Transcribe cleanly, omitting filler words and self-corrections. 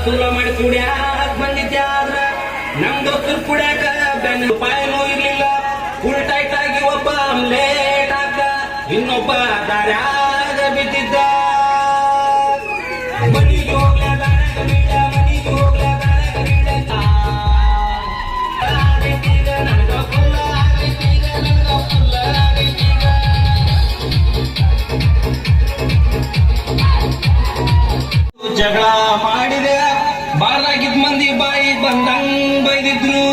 ಸುಳ್ಳ ಮಾಡಿ ಕುಡಿಯಾಕ ಬಂದಿದ್ದೆ ಆದ್ರ ನಮ್ ದೋಸ್ತರು ಕುಡಿಯಾಕ ಬೆನ್ನ ರೂಪಾಯಿನೂ ಇರ್ಲಿಲ್ಲ. ಫುಲ್ ಟೈಟ್ ಆಗಿ ಒಬ್ಬ ಲೇಟ್ ಆಗ ಇನ್ನೊಬ್ಬ ದಾರ್ಯಾಗ ಬಿದ್ದಿದ್ದ. ಮನಿಗೆ ಹೋಗ್ಲ ದಾರ್ಯಾಗ ಬೀಳ, ಮನಿಗೆ ಹೋಗ್ಲ ದಾರ್ಯಾಗ ಬೀಳಂತ ಆಗೈತೀಗ ನನಗ ಫುಲ್ಲ, ಆಗೈತೀಗ ನನಗ ಫುಲ್ಲ, ಆಗೈತೀಗ. ಜಗಳ ಮಾಡಿದೆ ಬಾರ್ಲಾಗಿದ್ ಮಂದಿ ಬಾಯಿ ಬಂದಂಗ್ ಬೈದಿದ್ರು.